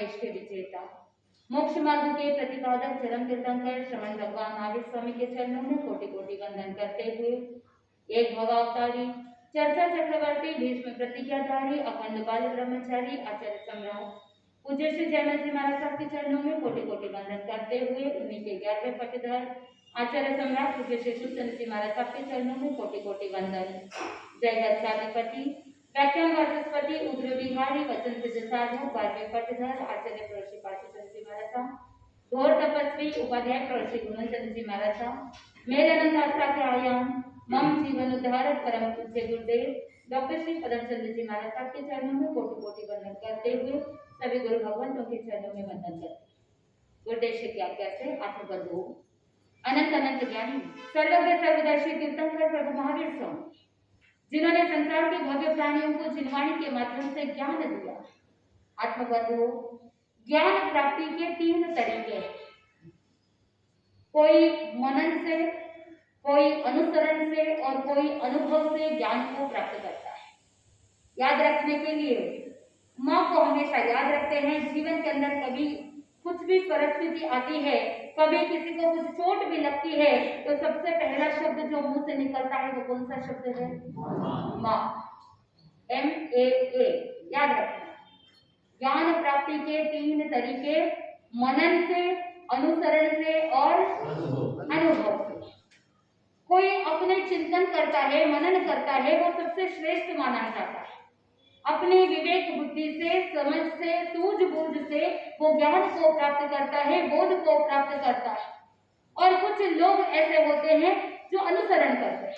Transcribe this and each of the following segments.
देश के विजेता, मोक्ष मार्ग के प्रतिपादक चरम तीर्थंकर श्रमण भगवान महावीर स्वामी के चरणों में कोटि कोटि वंदन करते हुए एक भवावतारी चर्चा चक्रवर्ती भीष्म प्रतिज्ञाधारी अखंड बाल ब्रह्मचारी आचार्य सम्राट पूज्य श्री जयमल जी महाराज साहब के चरणों में कोटि कोटि वंदन करते हुए उन्हीं के 11वें पटधर आचार्य सम्राट पूज्य श्री सुचंद्र जी महाराज साहब के चरणों में कोटि कोटि वंदन। जय गच्छाधिपति व्याख्यान वाचस्पति उग्र विहारी वचन सिद्ध साधु 12वें पटधर आचार्य प्रवृत्ति पाटीचंद जी महाराज साहब घोर तपस्वी उपाध्याय प्रवृत्ति गुणचंद जी महाराज साहब मेरे अनंत आस्था के आयाम मम जीवन उद्धारक परम पूज्य गुरुदेव डॉक्टर श्री पदमचंद्र जी महाराज साहब के चरणों में कोटि कोटि वंदन करते हुए सभी गुरु भगवंतों के चरणों में वंदन करते। गुरुदेव की आज्ञा से आत्मबंधु अनंत अनंत ज्ञानी सर्वज्ञ सर्वदर्शी तीर्थंकर प्रभु महावीर स्वामी जिन्होंने संसार के भव्य प्राणियों को जिनवाणी के माध्यम से ज्ञान दिया। आत्मबंधु ज्ञान प्राप्ति के 3 तरीके, कोई मनन से, कोई अनुसरण से और कोई अनुभव से ज्ञान को प्राप्त करता है। याद रखने के लिए माँ को हमेशा याद रखते हैं। जीवन के अंदर कभी कुछ भी परिस्थिति आती है, कभी किसी को कुछ चोट भी लगती है, तो सबसे पहला शब्द जो मुंह से निकलता है वो कौन सा शब्द है? माँ। MAA याद रखना। ज्ञान प्राप्ति के 3 तरीके, मनन से, अनुसरण से और अनुभव से। कोई अपने चिंतन करता है, मनन करता है, वो सबसे श्रेष्ठ माना जाता है। अपनी विवेक बुद्धि से, समझ से, सूझबूझ से वो ज्ञान को प्राप्त करता है, बोध को प्राप्त करता है। और कुछ लोग ऐसे होते हैं जो अनुसरण करते हैं,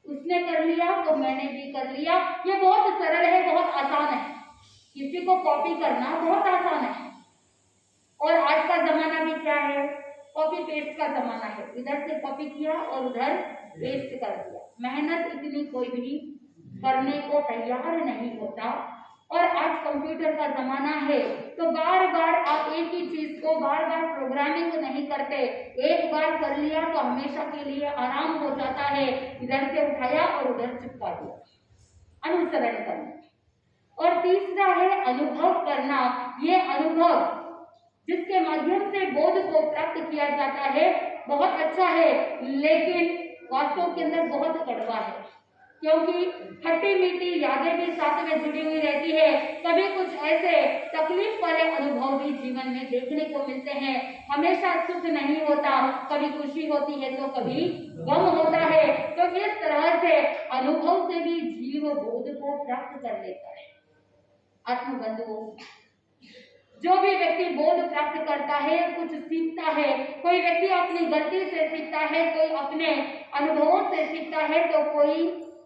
उसने कर लिया तो मैंने भी कर लिया। ये बहुत सरल है, बहुत आसान है। किसी को कॉपी करना बहुत आसान है। और आज का जमाना भी क्या है? कॉपी पेस्ट का जमाना है। इधर से कॉपी किया और उधर पेस्ट कर दिया। मेहनत इतनी कोई भी करने को तैयार नहीं होता। और आज कंप्यूटर का जमाना है, तो बार बार आप एक ही चीज को बार बार प्रोग्रामिंग नहीं करते। एक बार कर लिया तो हमेशा के लिए आराम हो जाता है। इधर से उठाया और उधर चिपका दिया। अनुसरण करना। और तीसरा है अनुभव करना। ये अनुभव जिसके माध्यम से बोध को प्राप्त किया जाता है बहुत अच्छा है, लेकिन वास्तव के अंदर बहुत कड़वा है, क्योंकि खट्टी मीठी यादें भी साथ में जुड़ी हुई रहती है। कभी कुछ ऐसे तकलीफ वाले अनुभव भी जीवन में देखने को मिलते हैं। हमेशा सुख नहीं होता, कभी खुशी होती है तो कभी गम होता है। तो इस तरह से अनुभव से भी जीव बोध को प्राप्त कर लेता है। आत्मबंधु जो भी व्यक्ति बोध प्राप्त करता है, कुछ सीखता है, कोई व्यक्ति अपनी गलती से सीखता है, कोई अपने अनुभवों से सीखता है, तो कोई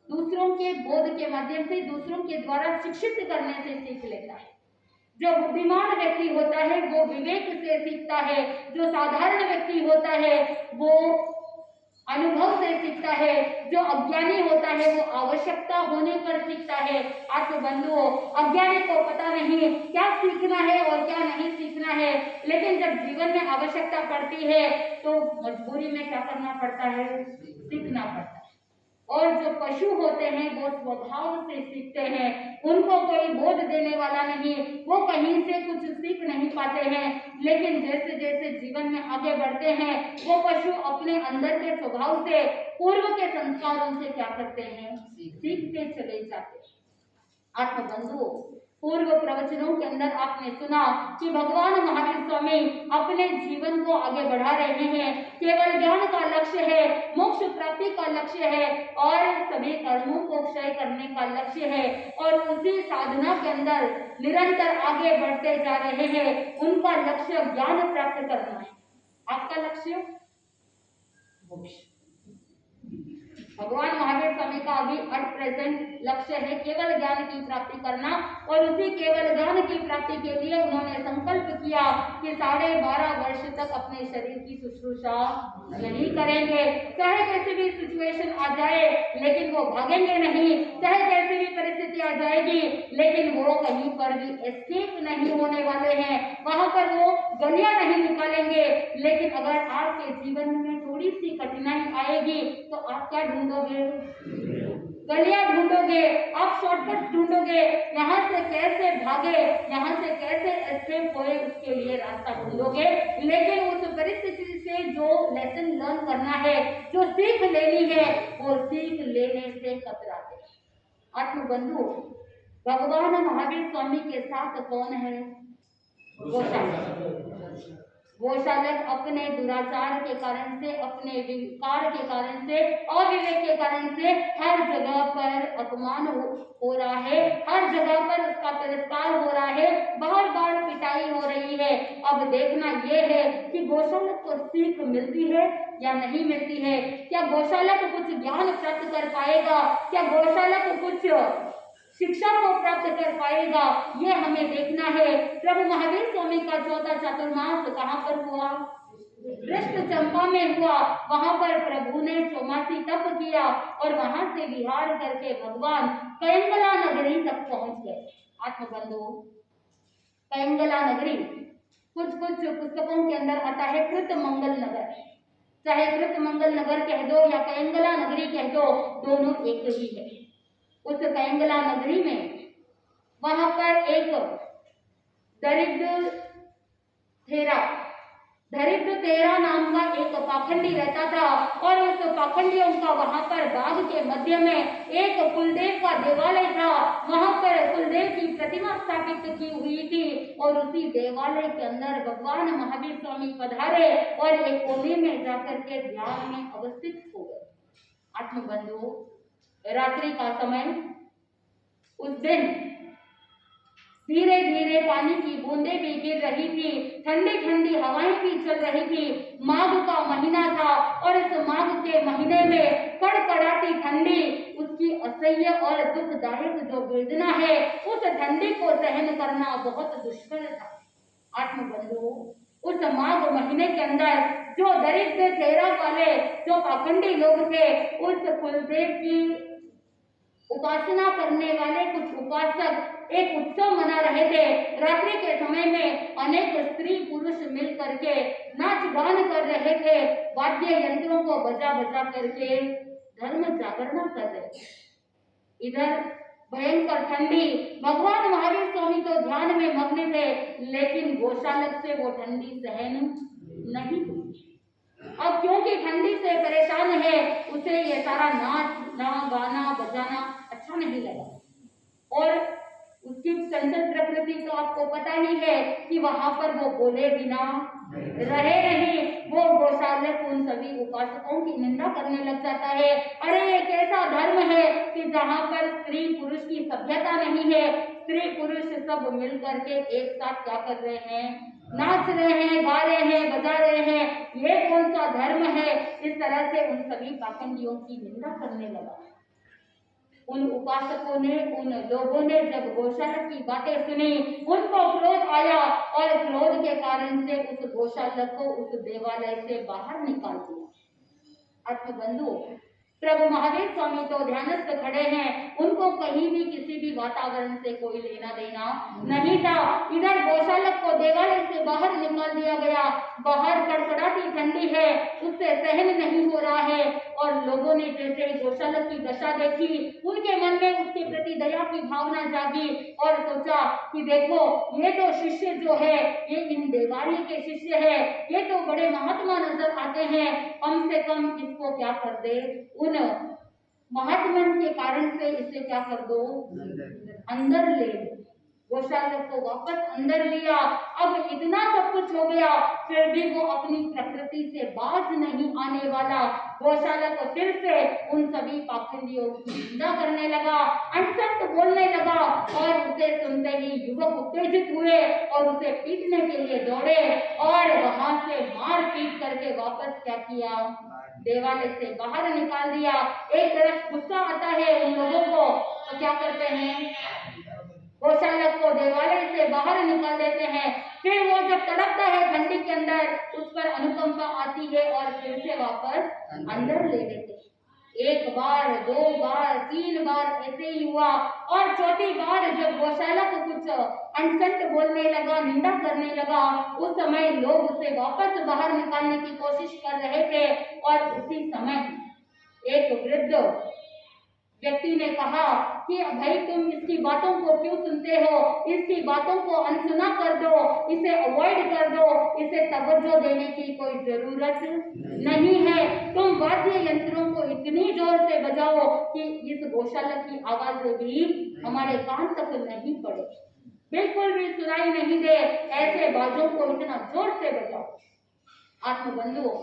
दूसरों के बोध के माध्यम से, दूसरों के द्वारा शिक्षित करने से सीख लेता है। जो बुद्धिमान व्यक्ति होता है वो विवेक से सीखता है, जो साधारण व्यक्ति होता है वो अनुभव से सीखता है, जो अज्ञानी होता है वो आवश्यकता होने पर सीखता है। आत्मबंधुओं, अज्ञानी को पता नहीं क्या सीखना है और क्या नहीं सीखना है, लेकिन जब जीवन में आवश्यकता पड़ती है तो मजबूरी में क्या करना पड़ता है? सीखना पड़ता है। और जो पशु होते हैं वो स्वभाव से सीखते हैं, उनको कोई बोध देने वाला नहीं, वो कहीं से कुछ सीख नहीं पाते हैं। लेकिन जैसे जैसे जीवन में आगे बढ़ते हैं वो पशु अपने अंदर के स्वभाव से, पूर्व के संस्कारों से क्या करते हैं? सीखते चले जाते हैं। आत्मबंधु, पूर्व प्रवचनों के अंदर आपने सुना कि भगवान महावीर स्वामी अपने जीवन को आगे बढ़ा रहे हैं। केवल ज्ञान का लक्ष्य है, मोक्ष प्राप्ति का लक्ष्य है और सभी कर्मों को क्षय करने का लक्ष्य है। और उसी साधना के अंदर निरंतर आगे बढ़ते जा रहे हैं। उनका लक्ष्य ज्ञान प्राप्त करना है। आपका लक्ष्य मोक्ष। भगवान महावीर स्वामी का अभी एट प्रेजेंट लक्ष्य है केवल ज्ञान की प्राप्ति करना। और उसी केवल ज्ञान की प्राप्ति के लिए उन्होंने संकल्प किया कि 12.5 वर्ष तक अपने शरीर की शुश्रूषा नहीं करेंगे। चाहे कैसी भी सिचुएशन आ जाए लेकिन वो भागेंगे नहीं, चाहे कैसी भी परिस्थिति आ जाएगी लेकिन वो कहीं पर भी एस्केप नहीं होने वाले हैं, वहां पर वो गलियां नहीं निकालेंगे। लेकिन अगर आपके जीवन में थोड़ी सी कठिनाई आएगी तो आप क्या ढूंढोगे? गलियां ढूंढोगे, आप शॉर्टकट ढूंढोगे, यहाँ से कैसे भागे, यहाँ से कैसे एस्केप होए, उसके लिए रास्ता ढूंढोगे। लेकिन उस परिस्थिति से जो लेसन लर्न करना है, जो सीख लेनी है, वो सीख लेने से कतराते। आत्मबंधु, भगवान महावीर स्वामी के साथ कौन है? गोशालक अपने दुराचार के कारण से, अपने विकार के कारण से, अविवेक के कारण से हर जगह पर अपमान हो रहा है, हर जगह पर उसका तिरस्कार हो रहा है, बार बार पिटाई हो रही है। अब देखना यह है कि गौशालक को सीख मिलती है या नहीं मिलती है। क्या गौशालक कुछ ज्ञान प्राप्त कर पाएगा? क्या गौशालक कुछ शिक्षा को प्राप्त कर पाएगा? ये हमें देखना है। प्रभु महावीर स्वामी का चौथा चातुर्मास कहाँ पर हुआ? कृष्ण चंपा में हुआ। वहां पर प्रभु ने चौमासी तप किया और वहां से विहार करके भगवान कयंगला नगरी तक पहुंच गए। आत्मबंधु, कयंगला नगरी कुछ पुस्तकों के अंदर आता है कृत मंगल नगर। चाहे कृत मंगल नगर कह दो या कयंगला नगरी कह दो, दोनों एक ही है। उस कयंगला नगरी में वहां पर एक दरिद्र तेरा नाम का एक पाखंडी रहता था और उस पाखंडियों का वहां पर बाग के मध्य में एक कुलदेव का देवालय था। वहां पर कुलदेव की प्रतिमा स्थापित की हुई थी और उसी देवालय के अंदर भगवान महावीर स्वामी पधारे और एक कोने में जाकर के ध्यान में अवस्थित हो गए। आत्मबंधु, रात्रि का समय, उस दिन धीरे धीरे पानी की बूंदें भी गिर रही थी, ठंडी ठंडी हवाएं भी चल रही थी। माघ का महीना था और इस माघ के महीने में कड़कड़ाती ठंडी, उसकी असह्य और दुखदायक जो वेदना है, उस ठंडी को सहन करना बहुत दुष्कर था। आत्मबंधु, उस माघ महीने के अंदर जो दरिद्र तेरा वाले जो पाखंडी लोग थे, उस कुलदेव की उपासना करने वाले कुछ उपासक एक उत्सव मना रहे थे। रात्रि के समय में अनेक स्त्री पुरुष मिल करके नाच गान कर रहे थे, वाद्य यंत्रों को बजा बजा करके धर्म जागरण कर रहे थे। इधर भयंकर ठंडी, भगवान महावीर स्वामी तो ध्यान में मग्न थे, लेकिन गौशालक से वो ठंडी सहन नहीं हुई। अब क्योंकि ठंडी से परेशान है, उसे ये सारा नाचना गाना बजाना अच्छा नहीं लगा। और उसकी चंचल प्रकृति तो आपको पता ही है कि वहां पर वो बोले बिना रहे नहीं। वो गौशालक उन सभी उपासकों की निंदा करने लग जाता है। अरे एक ऐसा धर्म है कि जहाँ पर स्त्री पुरुष की सभ्यता नहीं है, स्त्री पुरुष सब मिल करके एक साथ क्या कर रहे हैं? नाच रहे हैं, गा रहे हैं, बजा रहे हैं। ये कौन सा धर्म है? इस तरह से उन सभी पाखंडियों की निंदा करने लगा। उन उपासकों ने, उन लोगों ने जब गौशालक की बातें सुनी, उनको क्रोध आया और क्रोध के कारण से उस गौशालक को उस देवालय से बाहर निकाल दिया। आत्मबंधु, प्रभु महावीर स्वामी तो ध्यानस्थ खड़े हैं, उनको कहीं भी किसी भी वातावरण से कोई लेना देना नहीं था। इधर गौशालक को देवालय से बाहर निकाल दिया गया, बाहर कड़कड़ाती ठंडी है, उससे सहन नहीं हो रहा है। और लोगों ने जैसे गौशालक की दशा देखी, उनके मन में उसके प्रति दया की भावना जागी और सोचा कि देखो ये तो शिष्य जो है, ये इन देवालय के शिष्य है, ये तो बड़े महात्मा नजर आते हैं, कम से कम इसको क्या कर दे, उन महात्मन के कारण से इसे क्या कर दो, अंदर ले। गौशालक को वापस अंदर लिया। अब इतना सब कुछ हो गया, फिर भी वो अपनी प्रकृति से बाज नहीं आने वाला। गौशालक फिर से उन सभी पाखंडियों की निंदा करने लगा, अनसठ बोलने लगा और उसे सुनते ही युवक उत्तेजित हुए और उसे पीटने के लिए दौड़े और वहां से मार पीट करके वापस क्या किया, देवालय से बाहर निकाल दिया। एक तरफ गुस्सा आता है उन लोगों को, तो क्या करते हैं, गौशालक को देवालय से बाहर निकाल देते हैं। फिर वो जब तड़पता है ठंडी के अंदर, उस पर अनुकंपा आती है और फिर से वापस अंदर ले लेते हैं। एक बार, दो बार, तीन बार ऐसे ही हुआ और चौथी बार जब गौशालक कुछ अनसठ बोलने लगा, निंदा करने लगा, उस समय लोग उसे वापस बाहर निकालने की कोशिश कर रहे थे और उसी समय एक वृद्ध व्यक्ति ने कहा कि भाई तुम इसकी बातों को क्यों सुनते हो, इसकी बातों को अनसुना कर दो, इसे अवॉइड कर दो, इसे तवज्जो देने की कोई जरूरत नहीं है। तुम वाद्य यंत्रों को इतनी जोर से बजाओ कि इस गौशाला की आवाज भी हमारे कान तक नहीं पड़े, बिल्कुल भी सुनाई नहीं दे, ऐसे बाजों को इतना जोर से बजाओ। आत्मबंधुओं,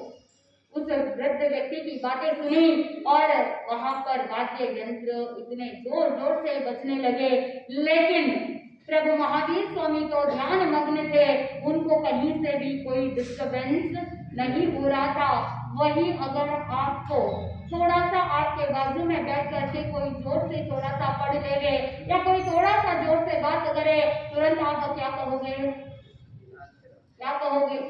उस वृद्ध व्यक्ति की बातें सुनी और वहां पर वाद्य यंत्र इतने जोर जोर से बजने लगे, लेकिन प्रभु महावीर स्वामी तो ध्यान मग्न थे, उनको कहीं से भी कोई डिस्टरबेंस नहीं हो रहा था। वही अगर आपको थोड़ा सा आपके बाजू में बैठ करके कोई जोर से थोड़ा सा पढ़ ले या कोई थोड़ा सा जोर से बात करे, तुरंत आप क्या कहोगे? क्या कहोगे?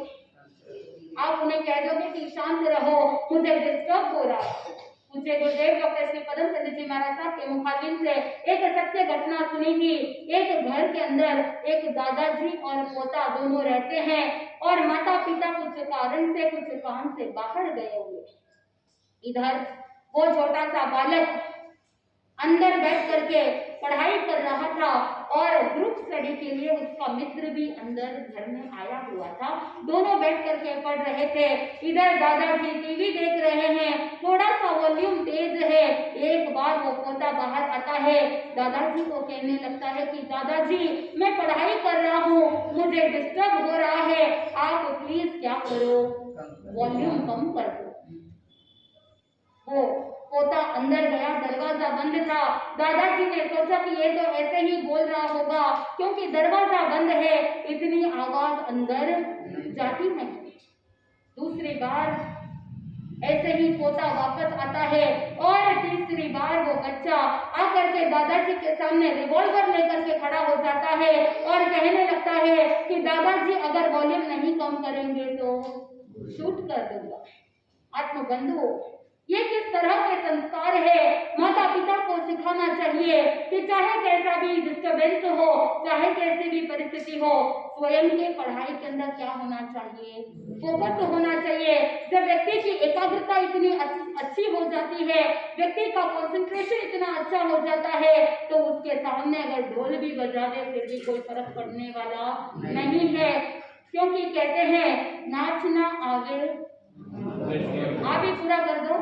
आप उन्हें कह दोगे कि शांत रहो, मुझे डिस्टर्ब हो रहा है। मुझे गुरुदेव डॉक्टर श्री पदम चंद्र जी महाराज साहब के मुखारबिन से एक सत्य घटना सुनी थी। एक घर के अंदर एक दादाजी और पोता दोनों रहते हैं और माता पिता कुछ कारण से कुछ काम से बाहर गए हुए। इधर वो छोटा सा बालक अंदर बैठ करके पढ़ाई कर रहा था और ग्रुप स्टडी के लिए उसका मित्र भी अंदर घर में आया हुआ था। दोनों बैठ करके पढ़ रहे थे। इधर दादाजी टीवी देख रहे हैं, थोड़ा सा वॉल्यूम तेज है। एक बार वो पोता बाहर आता है, दादाजी को कहने लगता है कि दादाजी मैं पढ़ाई कर रहा हूँ, मुझे डिस्टर्ब हो रहा है, आप प्लीज क्या करो, वॉल्यूम कम कर दो। वो पोता अंदर गया, दरवाजा बंद था। दादाजी ने सोचा कि ये तो ऐसे ही बोल रहा होगा, क्योंकि दरवाजा बंद है, इतनी आवाज अंदर जाती नहीं। दूसरी बार ऐसे ही पोता वापस आता है और तीसरी बार वो बच्चा आकर के दादाजी के सामने रिवॉल्वर लेकर के खड़ा हो जाता है और कहने लगता है कि दादाजी अगर वॉल्यूम नहीं कम करेंगे तो शूट कर दूंगा। आत्मबंधुओं, ये किस तरह के संस्कार है? माता पिता को सिखाना चाहिए कि चाहे कैसा भी डिस्टरबेंस हो, चाहे कैसी भी परिस्थिति हो, स्वयं के पढ़ाई के अंदर क्या होना चाहिए? फोकस होना चाहिए। जब व्यक्ति की एकाग्रता इतनी अच्छी हो जाती है, व्यक्ति का कंसंट्रेशन इतना अच्छा हो जाता है, तो उसके सामने अगर ढोल भी बजा दे फिर भी कोई फर्क पड़ने वाला नहीं है। क्योंकि कहते हैं नाचना आवे, आप ही पूरा कर दो,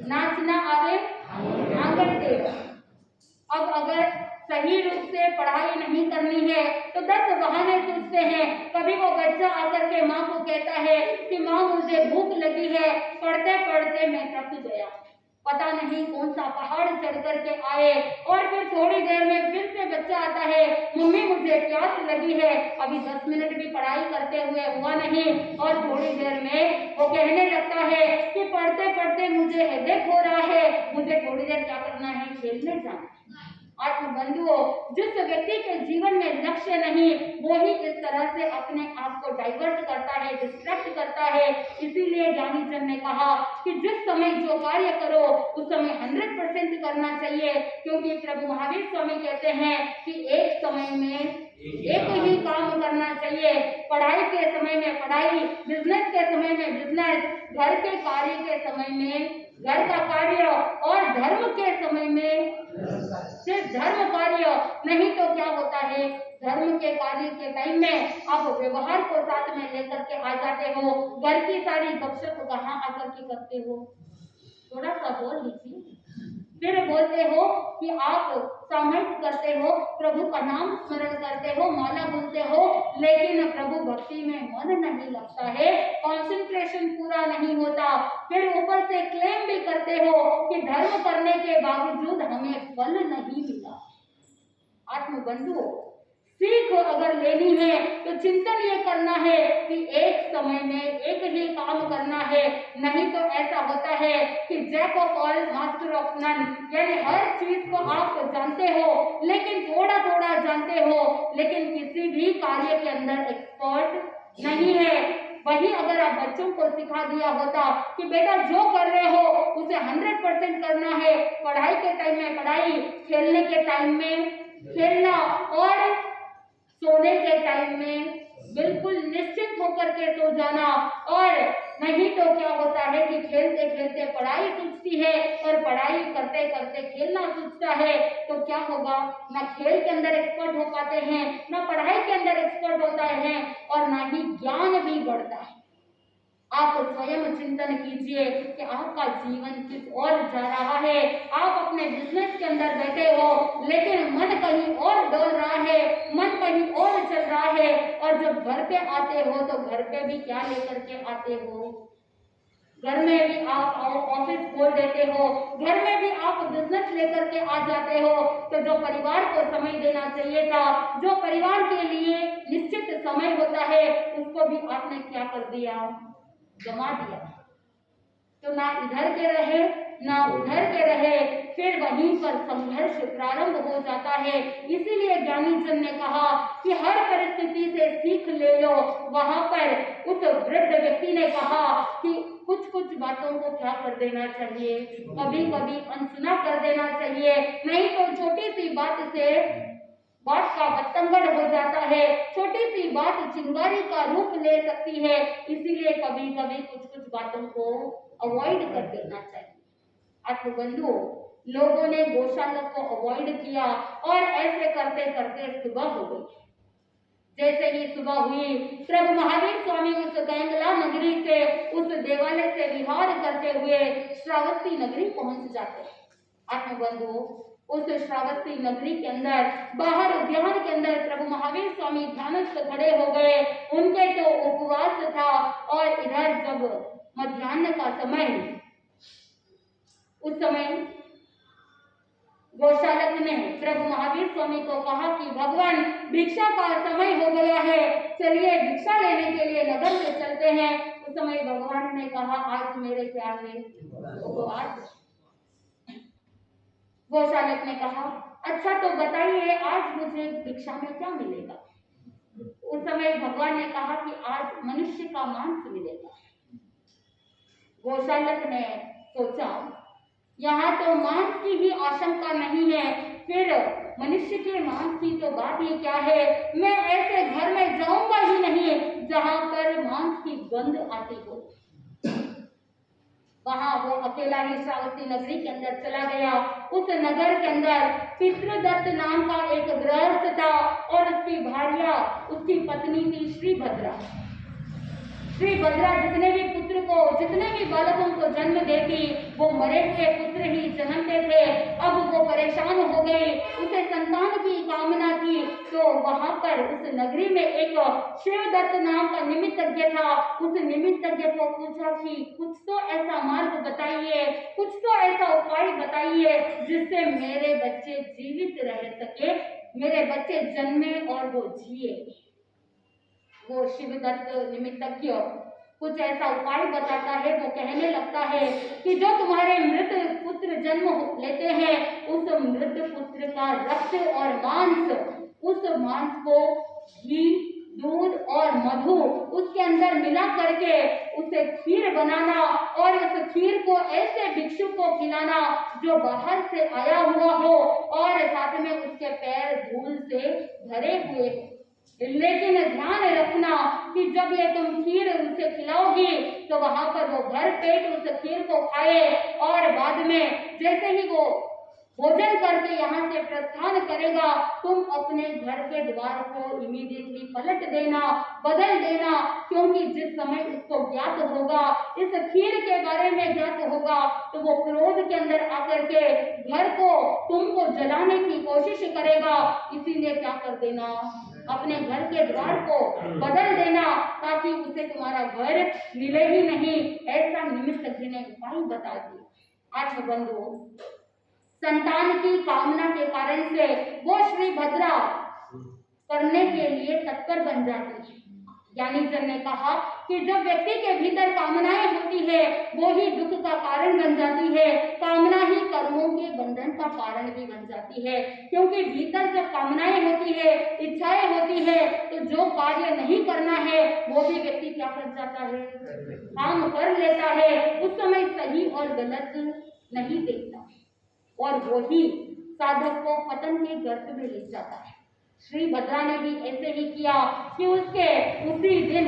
नाचना आवे आंगन टेढ़ा। अब अगर सही रूप से पढ़ाई नहीं करनी है तो 10 बहाने सोचते हैं। कभी वो बच्चा आकर के माँ को कहता है कि माँ मुझे भूख लगी है, पढ़ते पढ़ते मैं थक गया, पता नहीं कौन सा पहाड़ चढ़ करके आए, और फिर थोड़ी देर में फिर से बच्चा आता है, मम्मी मुझे प्यास लगी है, अभी 10 मिनट भी पढ़ाई करते हुए हुआ नहीं, और थोड़ी देर में वो कहने लगता है कि पढ़ते पढ़ते मुझे हेडेक हो रहा है, मुझे थोड़ी देर क्या करना है, खेलने जाना। आत्मबंधुओं, जिस व्यक्ति के जीवन में लक्ष्य नहीं, वो ही इस तरह से अपने आप को डाइवर्ट करता है, डिस्ट्रैक्ट करता है। इसीलिए ज्ञानी जन ने कहा कि जिस समय जो कार्य करो उस समय 100% करना चाहिए, क्योंकि प्रभु महावीर स्वामी कहते हैं कि एक समय में एक ही काम करना चाहिए। पढ़ाई के समय में पढ़ाई, बिजनेस के समय में बिजनेस, घर के कार्य के समय में घर का कार्य, और धर्म के समय में सिर्फ धर्म कार्य। नहीं तो क्या होता है, धर्म के कार्य के टाइम में आप व्यवहार को साथ में लेकर के आ जाते हो, घर की सारी गपशप कहाँ आकर के करते हो? थोड़ा सा बोल लीजिए। फिर बोलते हो कि आप सामूहिक करते हो, प्रभु का नाम स्मरण करते हो, माला बोलते हो, लेकिन प्रभु भक्ति में मन नहीं लगता है, कंसंट्रेशन पूरा नहीं होता। फिर ऊपर से क्लेम भी करते हो कि धर्म करने के बावजूद हमें फल नहीं मिला। आत्मबंधुओं, सीख अगर लेनी है तो चिंतन ये करना है कि एक समय में एक ही काम करना है। नहीं तो ऐसा होता है कि jack of all master of none, यानी हर चीज को आप जानते हो लेकिन थोड़ा थोड़ा जानते हो, लेकिन किसी भी कार्य के अंदर एक्सपर्ट नहीं है। वही अगर आप बच्चों को सिखा दिया होता कि बेटा जो कर रहे हो उसे 100% करना है, पढ़ाई के टाइम में पढ़ाई, खेलने के टाइम में खेलना, और सोने के टाइम में बिल्कुल निश्चित होकर के सो जाना। और नहीं तो क्या होता है कि खेलते खेलते पढ़ाई सूझती है और पढ़ाई करते करते खेलना सूझता है, तो क्या होगा, ना खेल के अंदर एक्सपर्ट हो पाते हैं, ना पढ़ाई के अंदर एक्सपर्ट होता है और ना ही ज्ञान भी बढ़ता है। आप स्वयं चिंतन कीजिए कि आपका जीवन किस ओर जा रहा है। आप अपने बिजनेस के अंदर बैठे हो लेकिन मन कहीं और डोल रहा है, मन कहीं और चल रहा है, और जब घर पे आते हो तो घर पे भी क्या लेकर के आते हो, घर में भी आप ऑफिस खोल देते हो, घर में भी आप बिजनेस लेकर के आ जाते हो। तो जो परिवार को समय देना चाहिए था, जो परिवार के लिए निश्चित समय होता है, उसको भी आपने क्या कर दिया, गंवा दिया। तो ना इधर के रहे ना उधर के रहे, फिर वहीं पर संघर्ष प्रारंभ हो जाता है। इसीलिए ज्ञानी जन ने कहा कि हर परिस्थिति से सीख ले लो। वहां पर उस वृद्ध व्यक्ति ने कहा कि कुछ कुछ बातों को क्या कर देना चाहिए, कभी कभी अनसुना कर देना चाहिए, नहीं तो छोटी सी बात से बात का बतंगड़ हो जाता है, छोटी सी बात चिंगारी का रूप ले सकती है। इसीलिए कभी कभी कुछ कुछ बातों को अवॉइड कर देना चाहिए। अतः बंधुओं, लोगों ने गौशाला को अवॉइड किया और ऐसे करते करते सुबह हो गई। जैसे ही सुबह हुई, प्रभु महावीर स्वामी उस गैंगला नगरी से, उस देवालय से विहार करते हुए श्रावस्ती नगरी पहुंच जाते हैं। आत्मबंधु, उस श्रावस्ती नगरी के अंदर बाहर उद्यान के अंदर प्रभु महावीर स्वामी ध्यानस्थ खड़े हो गए। उनके तो उपवास था और इधर जब मध्याह्न का समय, उस समय गौशालक ने प्रभु महावीर स्वामी को कहा कि भगवान, भिक्षा का समय हो गया है, चलिए भिक्षा लेने के लिए नगर से चलते हैं। उस समय भगवान ने कहा, आज मेरे क्या है, उपवास। गौशालक ने कहा, अच्छा तो बताइए आज मुझे भिक्षा में क्या मिलेगा। उस समय भगवान ने कहा कि आज मनुष्य का मांस मिलेगा। गौशालक ने सोचा, यहाँ तो मांस की ही आशंका नहीं है, फिर मनुष्य के मांस की तो बात ही क्या है। मैं ऐसे घर में जाऊंगा ही नहीं जहां पर मांस की गंध आती हो। वहां वो अकेला ही श्रावस्ती नगरी के अंदर चला गया। उस नगर के अंदर पितृदत्त नाम का एक गृहस्थ था और उसकी भार्या, उसकी पत्नी थी श्रीभद्रा। श्रीभद्रा जितने भी पुत्र को, जितने भी बालकों को जन्म देती, वो मरे हुए पुत्र ही जन्मते थे। अब वो परेशान हो गई, उसे संतान की कामना थी। तो वहां पर उस नगरी में एक शिवदत्त नाम का निमित्तज्ञ था। उस निमित्तज्ञ को पूछा कि कुछ तो ऐसा मार्ग बताइए, कुछ तो ऐसा उपाय बताइए जिससे मेरे बच्चे जीवित रह सके, मेरे बच्चे जन्मे और वो जिए। वो शिवदत्त निमित्तज्ञ कुछ ऐसा उपाय बताता है। वो कहने लगता है कि जो तुम्हारे मृत पुत्र जन्म लेते हैं, उस मृत पुत्र का रक्त और मांस, उस मांस को घी, दूध और मधु उसके अंदर मिला करके उसे खीर बनाना और उस खीर को ऐसे भिक्षु को खिलाना जो बाहर से आया हुआ हो और साथ में उसके पैर धूल से भरे हुए हो। लेकिन ध्यान रखना कि जब ये तुम खीर उसे खिलाओगी तो वहां पर वो भर पेट उस खीर को खाए और बाद में जैसे ही वो भोजन करके यहाँ से प्रस्थान करेगा, तुम अपने घर के द्वार को इमीडिएटली पलट देना, बदल देना, क्योंकि जिस समय उसको ज्ञात होगा, इस खीर के बारे में ज्ञात होगा, तो वो क्रोध के अंदर आकर के घर को, तुमको जलाने की कोशिश करेगा। इसीलिए क्या कर देना, अपने घर के द्वार को बदल देना ताकि उसे तुम्हारा घर मिले ही नहीं। ऐसा निमित्तज्ञ ने उपाय बता दिया। आज बंधुओं, संतान की कामना के कारण से वो श्रीभद्रा करने के लिए तत्पर बन जाती है। ज्ञानी जन ने कहा कि जब व्यक्ति के भीतर कामनाएं होती है, वो ही दुख का कारण बन जाती है। कामना ही कर्मों के बंधन का कारण भी बन जाती है, क्योंकि भीतर जब कामनाएं होती है, इच्छाएं होती है, तो जो कार्य नहीं करना है वो भी व्यक्ति क्या कर जाता है, काम कर लेता है। उस समय सही और गलत नहीं देखता और वो ही साधक को पतन के गर्त में ले जाता है। श्री भद्रा ने भी ऐसे ही किया कि उसके उसी दिन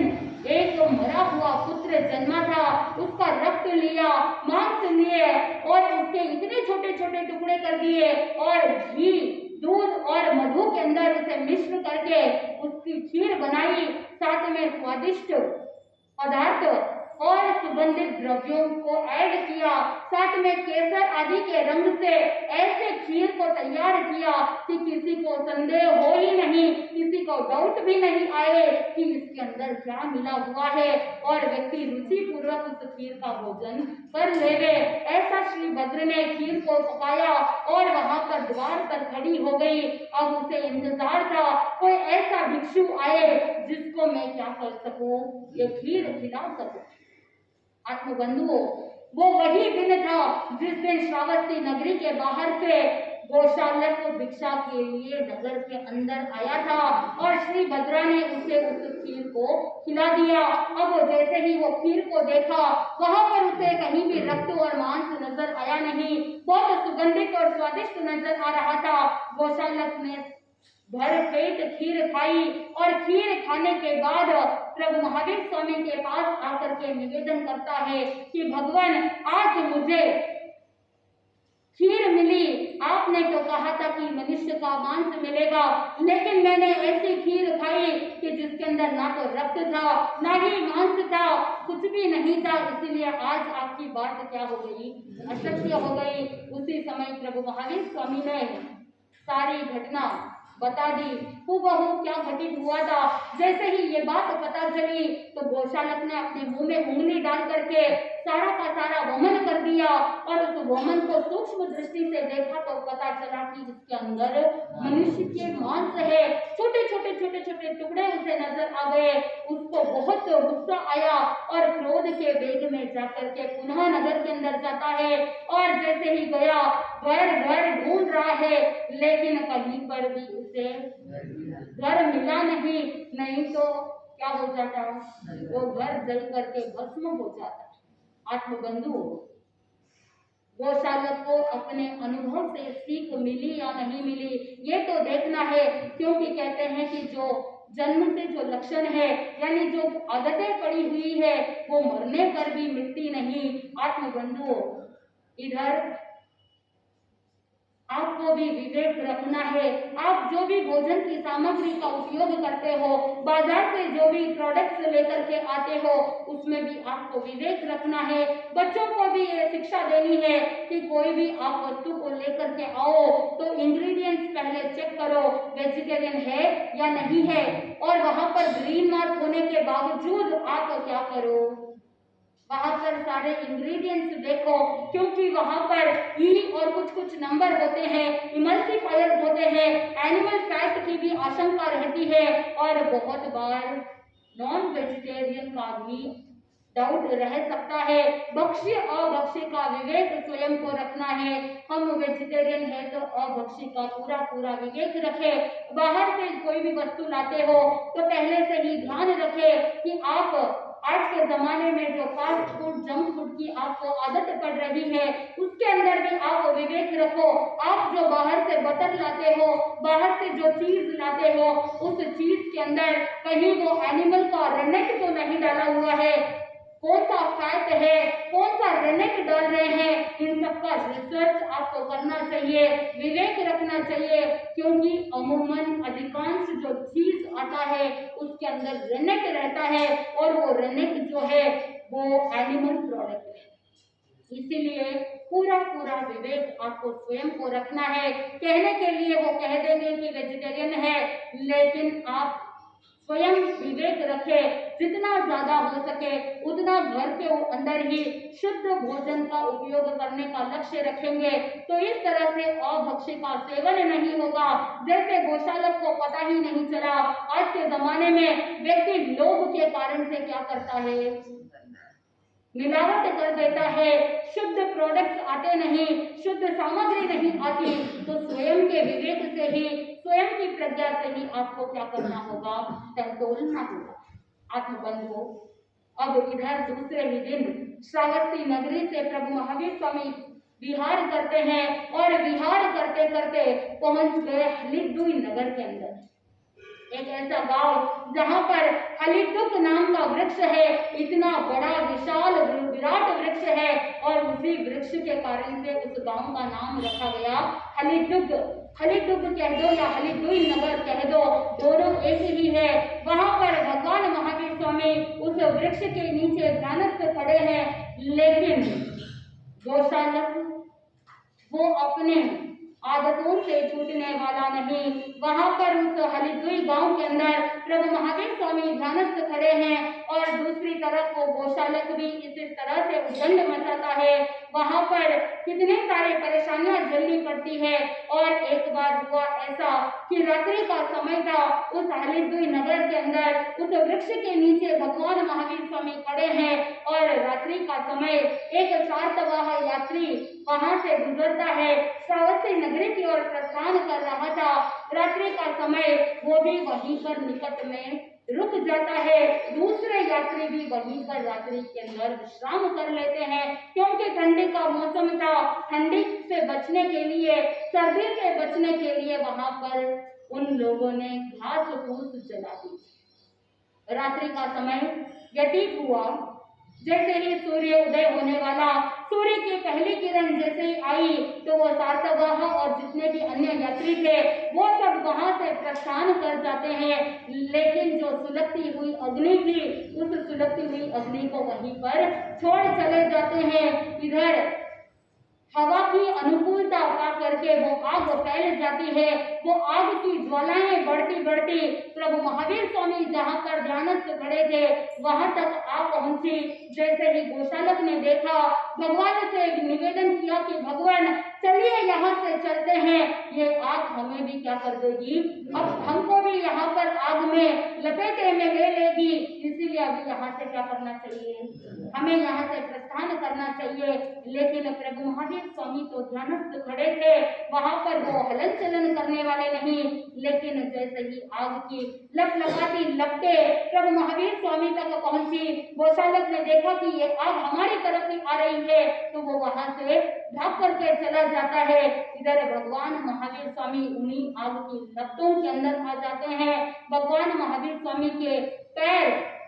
एक मरा हुआ पुत्र जन्मा था, उसका रक्त लिया, मांस लिए और उसके इतने छोटे छोटे टुकड़े कर दिए और घी, दूध और मधु के अंदर उसे मिश्र करके उसकी खीर बनाई, साथ में स्वादिष्ट पदार्थ और सुगंधित द्रव्यों को ऐड किया, साथ में केसर आदि के रंग से ऐसे खीर को तैयार किया कि किसी को संदेह हो ही नहीं, किसी को डाउट भी नहीं आए कि इसके अंदर क्या मिला हुआ है और व्यक्ति रुचि पूर्वक उस खीर का भोजन कर लेवे। ऐसा श्री भद्र ने खीर को पकाया और वहां पर द्वार पर खड़ी हो गई। अब उसे इंतजार था कोई ऐसा भिक्षु आए जिसको मैं क्या कर सकूं, ये खीर खिला सकूं। आत्मबंधुओं, वो वही दिन था जिस दिन श्रावस्ती नगरी के बाहर से गोशालक को भिक्षा के लिए नगर के अंदर आया था और श्री भद्रा ने उसे उस खीर को खिला दिया। अब जैसे ही वो खीर को देखा, वहां पर उसे कहीं भी रक्त और मांस नजर आया नहीं, बहुत सुगंधित और स्वादिष्ट नजर आ रहा था। गोशालक ने भर पेट खीर खाई और खीर खाने के बाद प्रभु महावीर स्वामी के पास आकर के निवेदन करता है कि भगवान, आज मुझे खीर मिली, आपने तो कहा था कि मनुष्य का मांस मिलेगा, लेकिन मैंने ऐसी खीर खाई कि जिसके अंदर ना तो रक्त था, ना ही मांस था, कुछ भी नहीं था, इसीलिए आज आपकी बात क्या हो गई, असत्य हो गई। उसी समय प्रभु महावीर स्वामी ने सारी घटना बता दी, हूबहू क्या घटित हुआ था। जैसे ही ये बात पता चली तो गोशालक ने अपने मुंह में उंगली डाल करके सारा का सारा वमन कर दिया और उस वमन को सूक्ष्म दृष्टि से देखा तो पता चला कि इसके अंदर मनुष्य के मांस है। छोटे छोटे छोटे छोटे टुकड़े उसे नजर आ गए। उसको बहुत गुस्सा आया और क्रोध के वेग में जाकर के पुनः नगर के अंदर जाता है और जैसे ही गया, घर घर ढूंढ रहा है, लेकिन कहीं पर भी उसे घर मिला नहीं। नहीं तो क्या हो जाता, वो घर जल करके भस्म हो जाता। आत्मबंधु, गोशालक को अपने अनुभव से सीख मिली या नहीं मिली, ये तो देखना है, क्योंकि कहते हैं कि जो जन्म से जो लक्षण है, यानी जो आदतें पड़ी हुई है, वो मरने पर भी मिटती नहीं। आत्मबंधु, इधर आपको भी विवेक रखना है। आप जो भी भोजन की सामग्री का उपयोग करते हो, बाजार से जो भी प्रोडक्ट्स लेकर के आते हो, उसमें भी आपको विवेक रखना है। बच्चों को भी ये शिक्षा देनी है कि कोई भी आप वस्तु को लेकर के आओ तो इंग्रेडिएंट्स पहले चेक करो, वेजिटेरियन है या नहीं है, और वहां पर ग्रीन मार्क होने के बावजूद आप क्या करो, वहां पर सारे इंग्रेडिएंट्स देखो, क्योंकि वहां पर ई और कुछ कुछ नंबर होते हैं, इमल्सिफायर्स होते हैं, एनिमल फैट की भी आशंका रहती है और बहुत बार नॉन वेजिटेरियन का भी डाउट रह सकता है। भक्ष्य अभक्ष्य का विवेक स्वयं को रखना है। हम वेजिटेरियन है तो अभक्ष्य का पूरा पूरा विवेक रखें। बाहर से कोई भी वस्तु लाते हो तो पहले से ही ध्यान रखें कि आप आज के जमाने में जो फास्ट फूड, जंक फूड की आपको आदत पड़ रही है, उसके अंदर भी आप विवेक रखो। आप जो बाहर से बटर लाते हो, बाहर से जो चीज लाते हो, उस चीज के अंदर कहीं वो एनिमल का रेनेट तो नहीं डाला हुआ है, कौन सा फैट है, कौन सा रेनेट डाल रहे हैं, इन सब का रिसर्च आपको करना चाहिए, विवेक रखना चाहिए, क्योंकि अमूमन अधिकांश जो चीज आता है उसके अंदर रेनेट रहता है और वो रेनेट जो है वो एनिमल प्रोडक्ट है। इसीलिए पूरा पूरा विवेक आपको स्वयं को रखना है। कहने के लिए वो कह देंगे कि वेजिटेरियन है, लेकिन आप स्वयं विवेक रखें, जितना ज्यादा हो सके उतना घर के अंदर ही शुद्ध भोजन का उपयोग करने का लक्ष्य रखेंगे तो इस तरह से अभक्ष्य का सेवन नहीं होगा। जैसे गोशालक को पता ही नहीं चला, आज के जमाने में व्यक्ति लोभ के कारण से क्या करता है, मिलावट कर देता है, शुद्ध प्रोडक्ट्स आते नहीं, शुद्ध सामग्री नहीं आती, तो स्वयं के विवेक से ही, स्वयं की प्रज्ञा से ही आपको क्या करना होगा, तोलना होगा। आत्मबंधु, अब इधर दूसरे ही दिन श्रावस्ती नगरी से प्रभु महावीर स्वामी विहार करते हैं और विहार करते करते पहुंच गए हलिद्दुई नगर के अंदर। एक ऐसा गांव जहां पर हलिटुक नाम का वृक्ष है, इतना बड़ा विशाल विराट वृक्ष है, और उसी वृक्ष के कारण से उस गांव का नाम रखा गया हलिटुक। हलिटुक कह दो या हलिटुई नगर कह दो, दोनों एक ही है। वहां पर भगवान महावीर स्वामी उस वृक्ष के नीचे ध्यानस्थ खड़े हैं, लेकिन गोशालक वो अपने आदतों से छूटने वाला नहीं। वहां पर उस हलिदुई गांव के अंदर प्रभु महावीर स्वामी ध्यानस्थ खड़े हैं, और दूसरी तरफ वो गोशालक भी इस तरह से उद्दंड मचाता है। वहां पर कितने सारे परेशानियां झेलनी पड़ती है। और एक बार हुआ ऐसा कि रात्रि का समय था, उस हलिदुई नगर के अंदर उस वृक्ष के नीचे भगवान महावीर स्वामी खड़े हैं, और रात्रि का समय एक सातवाह यात्री वहां से गुजरता है, श्रावस्ती नगरी की ओर प्रस्थान कर रहा था। रात्रि का समय वो भी वहीं पर निकट में रुक जाता है। दूसरे यात्री भी वहीं पर रात्रि के अंदर विश्राम कर लेते हैं, क्योंकि ठंडी का मौसम था। ठंडी से बचने के लिए, सर्दी से बचने के लिए वहां पर उन लोगों ने घास फूस जला दी। रात्रि का समय व्यतीत हुआ। जैसे ही सूर्य उदय होने वाला, सूर्य की पहली किरण जैसे ही आई, तो वो सातवाह और जितने भी अन्य यात्री थे वो सब वहां से प्रस्थान कर जाते हैं। लेकिन जो सुलगती हुई अग्नि थी, उस सुलगती हुई अग्नि को वहीं पर छोड़ चले जाते हैं। इधर हवा की अनुकूलता पा करके वो आग फैल जाती है। वो आग की ज्वालाएं बढ़ती बढ़ती प्रभु महावीर स्वामी जहां पर ध्यानस्थ खड़े थे वहां तक आ पहुंची। जैसे ही गोशालक ने देखा, भगवान से निवेदन किया कि भगवान चलिए यहाँ से चलते हैं, ये आग हमें भी क्या कर देगी, अब हमको भी यहाँ पर आग में लपेटे में ले लेगी, इसीलिए अभी यहाँ से क्या करना चाहिए, हमें यहाँ से प्रस्थान करना चाहिए। लेकिन प्रभु महावीर स्वामी तो ध्यानस्थ खड़े थे, वहां पर वो हलन चलन करने वाले नहीं। लेकिन जैसे ही आग की लपलपाती लपटे प्रभु महावीर स्वामी तक पहुंची, गोशालक ने देखा कि ये आग हमारी तरफ ही आ रही है, तो वो वहां से भाग करके चला जाता है। इधर भगवान महावीर स्वामी उन्हीं आग की लपटों के अंदर आ जाते हैं। भगवान महावीर स्वामी के पैर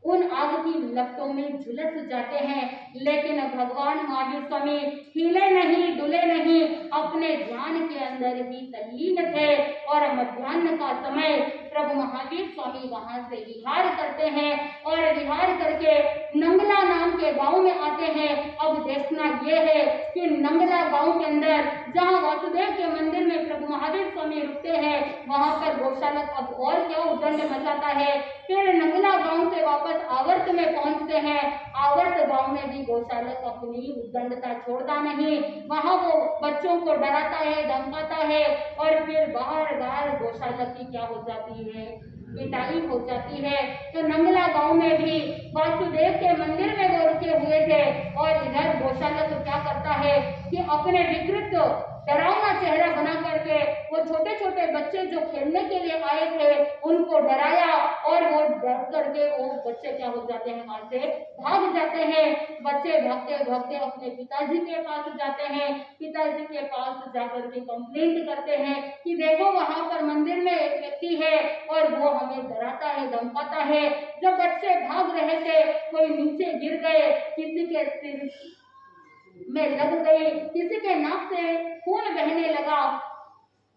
उन आग की लपटों में झुलस जाते हैं, लेकिन भगवान महावीर स्वामी हिले नहीं, डुले नहीं, अपने ध्यान के अंदर ही तल्लीन थे। और मध्याह्न का समय प्रभु महावीर स्वामी वहां से विहार करते हैं, और विहार करके नंगला नाम के गांव में आते हैं। अब देखना यह है कि नंगला गांव के अंदर जहां वासुदेव के मंदिर में प्रभु महावीर स्वामी रुकते हैं, वहां पर गोशालक अब और क्या उद्दंड मचाता है। फिर नंगला गांव से वापस आवर्त में पहुंचते हैं। आवर्त गांव में भी गोशालक अपनी उद्दंडता छोड़ता नहीं, वहां वो बच्चों को डराता है, धमकाता है, और फिर बाहर बाहर गोशालक की क्या हो जाती है, पिटाई हो जाती है। तो नंगला गांव में भी वासुदेव के मंदिर में वो रुके हुए थे, और इधर गोशालक क्या करता है कि अपने विकृत डरावना चेहरा बना करके वो छोटे छोटे बच्चे जो खेलने के लिए आए थे उनको डराया, और वो डर करके वो बच्चे क्या हो जाते हैं, वहां से भाग जाते हैं। बच्चे भागते भागते अपने पिताजी के पास जाते हैं। पिताजी के पास जाकर के कंप्लेंट करते हैं कि देखो वहां पर मंदिर में एक व्यक्ति है और वो हमें डराता है, धमकाता है। जब बच्चे भाग रहे थे, कोई नीचे गिर गए, किसी के सिर में लग गई, किसी के नाक से खून बहने लगा।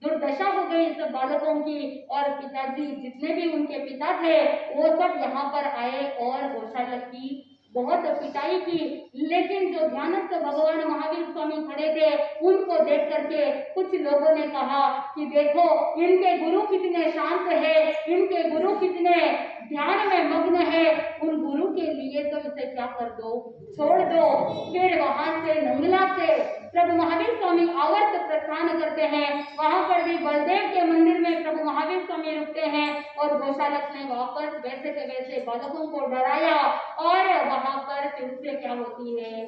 दुर्दशा हो गई सब बालकों की, और पिताजी जितने भी उनके पिता थे वो सब यहाँ पर आए और गोशालक की बहुत पिटाई की। लेकिन जो ध्यानस्थ भगवान महावीर स्वामी खड़े थे उनको देख करके कुछ लोगों ने कहा कि देखो इनके गुरु कितने शांत है, इनके गुरु कितने ध्यान में मग्न है, उन गुरु के लिए तो इसे क्या कर दो, छोड़ दो। फिर वहां से नंगला से प्रभु महावीर स्वामी आवर्त प्रस्थान करते हैं। वहां पर भी बलदेव के मंदिर में प्रभु महावीर स्वामी रुकते हैं, और गोशालक ने वापस वैसे के वैसे बालकों को डराया, और वहां पर फिर से क्या होती है,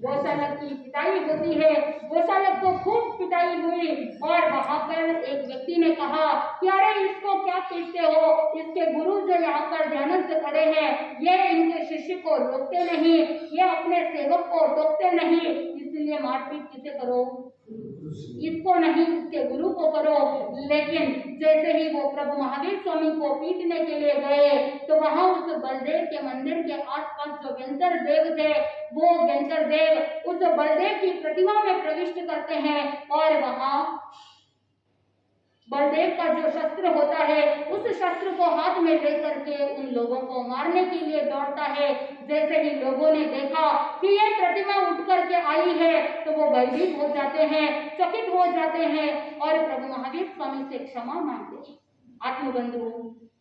गोशालक की पिटाई होती है। गोशालक को खूब पिटाई हुई, और वहां पर एक व्यक्ति ने कहा कि अरे इसको क्या पीटते हो, इसके गुरु जो यहाँ पर ध्यानस्थ खड़े हैं ये इनके शिष्य को रोकते नहीं, ये अपने सेवक को टोकते नहीं, इसलिए मारपीट किसे करो, इसको नहीं, इसके गुरु को करो। लेकिन जैसे ही वो प्रभु महावीर स्वामी को पीटने के लिए गए तो वहां उस बलदेव के मंदिर के आसपास जो व्यंतर देव थे, वो व्यंतर देव उस बलदेव की प्रतिमा में प्रविष्ट करते हैं और वहां बलदेव का जो शस्त्र होता है उस शस्त्र को हाथ में लेकर के उन लोगों को मारने के लिए दौड़ता है। जैसे ही लोगों ने देखा कि ये प्रतिमा उठ करके आई है तो वो भयभीत हो जाते हैं, चकित हो जाते हैं और प्रभु महावीर स्वामी से क्षमा मांगते हैं। आत्मबंधु,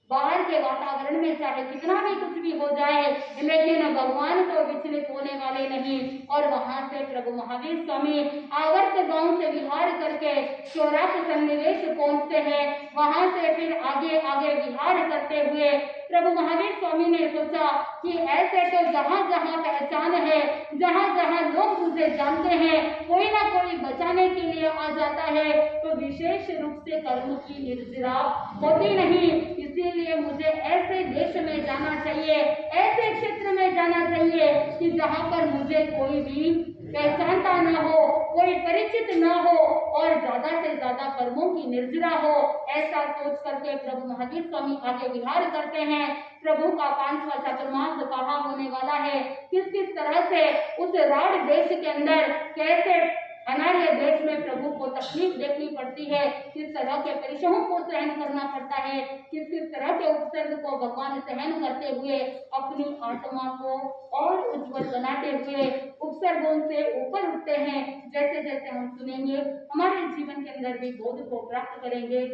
बाहर के वातावरण में चाहे कितना भी कुछ भी हो जाए, लेकिन भगवान तो विचलित होने वाले नहीं। और वहां से प्रभु महावीर स्वामी आवर्त गांव से विहार करके चौरात सन्निवेश पहुंचते हैं। वहां से फिर आगे आगे विहार करते हुए प्रभु महावीर स्वामी ने सोचा कि ऐसे तो जहां जहां पहचान है, जहां जहां लोग मुझे जानते हैं, कोई ना कोई बचाने के लिए आ जाता है, तो विशेष रूप से कर्म की निर्जरा होती नहीं। इसीलिए मुझे ऐसे देश में जाना चाहिए, ऐसे क्षेत्र में जाना चाहिए कि जहां पर मुझे कोई भी पहचानता ना हो, कोई परिचित ना हो और ज्यादा से ज्यादा कर्मों की निर्जरा हो। ऐसा सोच करके प्रभु महावीर स्वामी आगे विहार करते हैं। प्रभु का 5वां चातुर्मास कहाँ होने वाला है, किस किस तरह से उस राड देश के अंदर कैसे अनार्य देश में प्रभु को तकलीफ देखनी पड़ती है, किस तरह के परिश्रमों को सहन करना पड़ता है, किस किस तरह के उपसर्ग को भगवान सहन करते हुए अपनी आत्मा को और उज्जवल बनाते हुए उपसर्गों से ऊपर उठते हैं। जैसे जैसे हम सुनेंगे हमारे जीवन के अंदर भी बोध को प्राप्त करेंगे।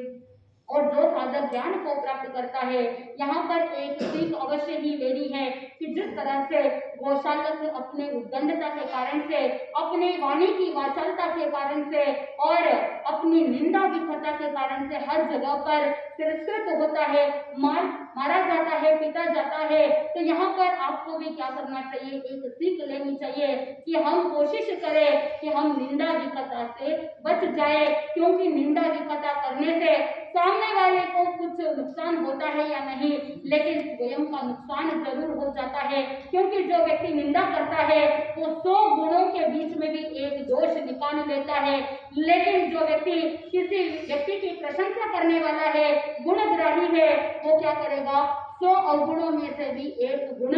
और जो साधक ज्ञान को प्राप्त करता है, यहाँ पर एक सीख अवश्य ही लेनी है कि जिस तरह से गोशालक अपने उद्दंडता के कारण से, अपनी वाणी की वाचालता के कारण से और अपनी निंदा विफलता के कारण से हर जगह पर तिरस्कृत होता है, मारा जाता है, पीटा जाता है, तो यहाँ पर आपको भी क्या करना चाहिए, एक सीख लेनी चाहिए कि हम कोशिश करें कि हम निंदा विफलता से बच जाए। क्योंकि निंदा विफलता करने से सामने वाले को कुछ नुकसान होता है या नहीं, लेकिन स्वयं का नुकसान जरूर हो जाता है। क्योंकि जो व्यक्ति निंदा करता है वो 100 गुणों के बीच में भी एक दोष निकाल लेता है, लेकिन जो व्यक्ति किसी व्यक्ति की प्रशंसा करने वाला है, गुणग्राही है, वो क्या करेगा, 100 अवगुणों में से भी एक गुण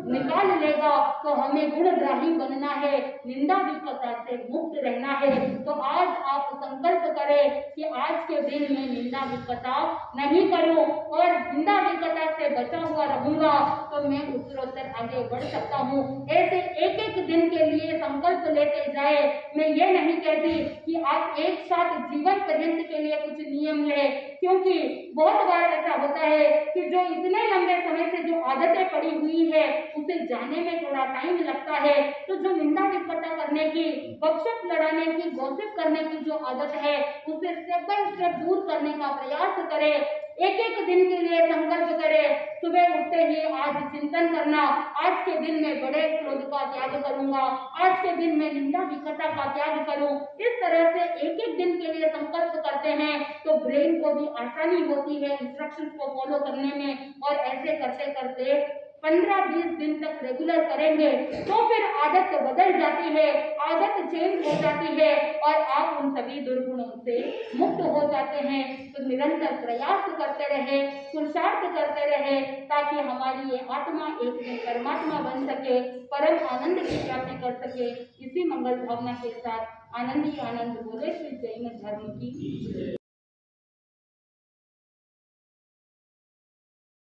निकाल लेगा। तो हमें गुणग्राही बनना है, निंदा विफलता से मुक्त रहना है। तो आज आप संकल्प करें कि आज के दिन में निंदा विफलता नहीं करूं और निंदा विफलता से बचा हुआ रहूंगा, तो मैं उत्तरोत्तर आगे बढ़ सकता हूं। ऐसे एक एक दिन के लिए संकल्प लेते जाए। मैं ये नहीं कहती कि आप एक साथ जीवन पर्यंत के लिए कुछ नियम ले, क्योंकि बहुत बार ऐसा होता है कि जो इतने लंबे समय से जो आदतें पड़ी हुई है उसे जाने में थोड़ा टाइम लगता है। तो जो निंदा विफलता करने की, गपशप लड़ाने की, गॉसिप करने की जो आदत है उसे स्टेप बाय स्टेप दूर करने का प्रयास करें। एक एक दिन के लिए संकल्प करें। सुबह उठते ही आज चिंतन करना, आज के दिन में बड़े क्रोध का त्याग करूंगा, आज के दिन में निंदा विफलता का त्याग करूं। इस तरह से एक एक दिन के लिए संकल्प करते हैं तो ब्रेन को भी आसानी होती है इंस्ट्रक्शंस को फॉलो करने में। और ऐसे करते करते 15-20 दिन तक रेगुलर करेंगे तो फिर आदत बदल जाती है, आदत चेंज हो जाती है और आप उन सभी दुर्गुणों से मुक्त हो जाते हैं। तो निरंतर प्रयास करते रहे, पुरुषार्थ करते रहे, ताकि हमारी ये आत्मा एक दिन परमात्मा बन सके, परम आनंद की प्राप्ति कर सके। इसी मंगल भावना के साथ आनंद ही आनंद बोले श्री जैन धर्म की।